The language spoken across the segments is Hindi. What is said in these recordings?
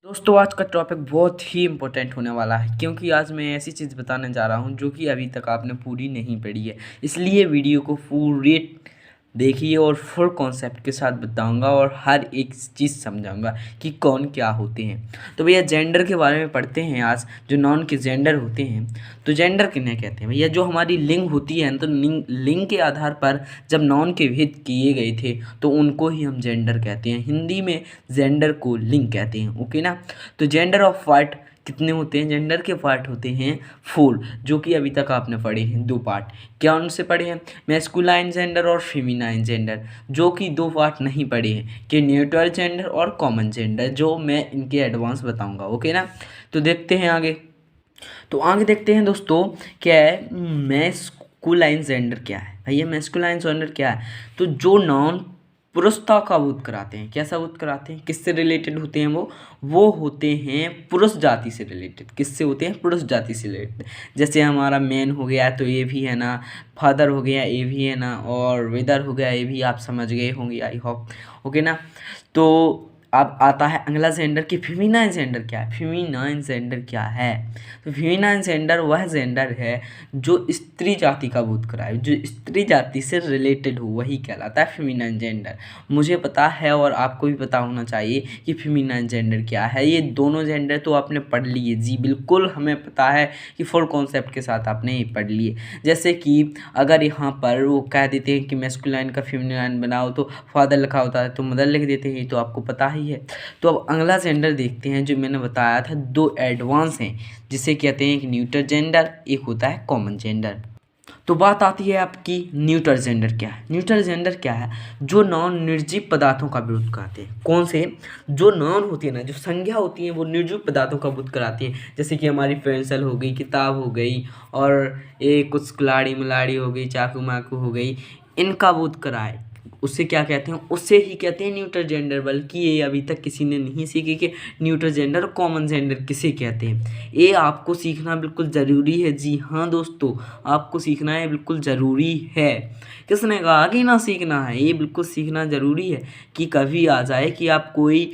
दोस्तों आज का टॉपिक बहुत ही इम्पोर्टेंट होने वाला है क्योंकि आज मैं ऐसी चीज़ बताने जा रहा हूँ जो कि अभी तक आपने पूरी नहीं पढ़ी है। इसलिए वीडियो को पूरी देखिए और फुल कॉन्सेप्ट के साथ बताऊंगा और हर एक चीज़ समझाऊंगा कि कौन क्या होते हैं। तो भैया जेंडर के बारे में पढ़ते हैं आज। जो नॉन के जेंडर होते हैं तो जेंडर किन्हें कहते हैं भैया? जो हमारी लिंग होती है तो लिंग के आधार पर जब नॉन के भेद किए गए थे तो उनको ही हम जेंडर कहते हैं। हिंदी में जेंडर को लिंग कहते हैं। ओके ना। तो जेंडर ऑफ पार्ट कितने होते हैं? जेंडर के पार्ट होते हैं 4, जो कि अभी तक आपने पढ़े हैं 2 पार्ट। क्या उनसे पढ़े हैं? मैस्कुलाइन जेंडर और फेमिनाइन जेंडर, जो कि 2 पार्ट नहीं पढ़े हैं कि न्यूट्रल जेंडर और कॉमन जेंडर, जो मैं इनके एडवांस बताऊंगा। ओके ना। तो देखते हैं आगे। तो आगे देखते हैं दोस्तों, क्या है मैस्कुलाइन जेंडर? क्या है भैया मैस्कुलाइन जेंडर? क्या है? तो जो नॉन पुरुषता का बोध कराते हैं। क्या सबूत कराते हैं? किससे रिलेटेड होते हैं? वो होते हैं पुरुष जाति से रिलेटेड। किससे होते हैं? पुरुष जाति से रिलेटेड। जैसे हमारा मैन हो गया तो ये भी है ना, फादर हो गया ये भी है ना, और वेदर हो गया ये भी आप समझ गए होंगे आई होप। ओके ना। तो अब आता है अगला जेंडर कि फेमिनाइन जेंडर क्या है? फेमिनाइन जेंडर क्या है? तो फेमिनाइन जेंडर वह जेंडर है जो स्त्री जाति का बोध कराए, जो स्त्री जाति से रिलेटेड हो, वही कहलाता है फेमिनाइन जेंडर। मुझे पता है और आपको भी पता होना चाहिए कि फेमिनाइन जेंडर क्या है। ये दोनों जेंडर तो आपने पढ़ लिए जी, बिल्कुल हमें पता है कि फुल कॉन्सेप्ट के साथ आपने ये पढ़ लिए। जैसे कि अगर यहाँ पर वो कह देते हैं कि मैस्कुलाइन का फेमिनाइन बनाओ तो फादर लिखा होता है तो मदर लिख देते हैं, तो आपको पता ही है। तो अब अगला जेंडर देखते हैं। जो मैंने बताया था 2 एडवांस हैं, जिसे कहते हैं एक न्यूट्रल जेंडर, एक होता है कॉमन जेंडर। तो बात आती है आपकी न्यूट्रल जेंडर क्या है? न्यूट्रल जेंडर क्या है? जो नॉन निर्जीव पदार्थों का विरोध कराते हैं। कौन से? जो नॉन होती है ना, जो संज्ञा होती है वो निर्जीव पदार्थों का विरोध कराती है। जैसे कि हमारी पेंसिल हो गई, किताब हो गई, और ये कुछ कुल्हाड़ी मुलाड़ी हो गई, चाकू माकू हो गई, इनका विरोध कराए। उससे क्या कहते हैं? उससे ही कहते हैं न्यूट्रल जेंडर। बल्कि ये अभी तक किसी ने नहीं सीखी कि न्यूट्रल जेंडर और कॉमन जेंडर किसे कहते हैं। ये आपको सीखना बिल्कुल ज़रूरी है। जी हाँ दोस्तों, आपको सीखना है, बिल्कुल ज़रूरी है। किसने कहा कि ना सीखना है? ये बिल्कुल सीखना ज़रूरी है कि कभी आ जाए कि आप कोई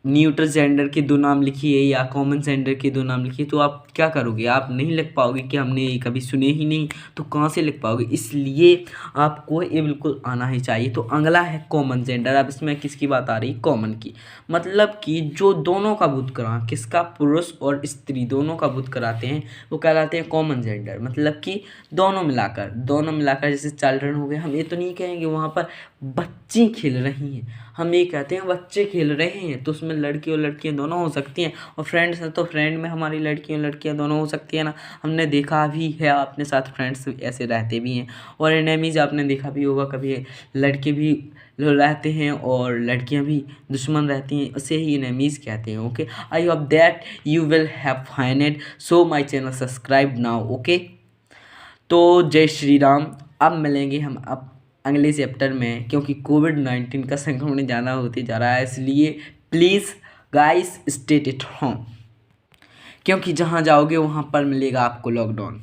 न्यूट्रल जेंडर के 2 नाम लिखिए या कॉमन जेंडर के 2 नाम लिखिए, तो आप क्या करोगे? आप नहीं लिख पाओगे कि हमने ये कभी सुने ही नहीं, तो कहाँ से लिख पाओगे? इसलिए आपको ये बिल्कुल आना ही चाहिए। तो अगला है कॉमन जेंडर। अब इसमें किसकी बात आ रही? कॉमन की। मतलब कि जो दोनों का बोध करा, किसका? पुरुष और स्त्री दोनों का बोध कराते हैं, वो कहलाते हैं कॉमन जेंडर। मतलब कि दोनों मिलाकर जैसे चिल्ड्रन हो गए। हम ये तो नहीं कहेंगे वहाँ पर बच्चे खेल रही हैं, हम ये कहते हैं बच्चे खेल रहे हैं। तो उसमें लड़के और लड़कियां दोनों हो सकती हैं, और फ्रेंड्स हैं तो फ्रेंड में हमारी लड़की और लड़कियां दोनों हो सकती है ना। हमने देखा भी है, अपने साथ फ्रेंड्स ऐसे रहते भी हैं। और एनिमीज आपने देखा भी होगा, कभी लड़के भी रहते हैं और लड़कियां भी दुश्मन रहती हैं, उसे ही एनिमीज कहते हैं। Okay, I hope that you will have find it. So my channel subscribe now. Okay, तो जय श्री राम। अब मिलेंगे हम अब अगले चैप्टर में, क्योंकि कोविड-19 का संक्रमण ज़्यादा होते जा रहा है, इसलिए please guys stay at home, क्योंकि जहाँ जाओगे वहाँ पर मिलेगा आपको लॉकडाउन।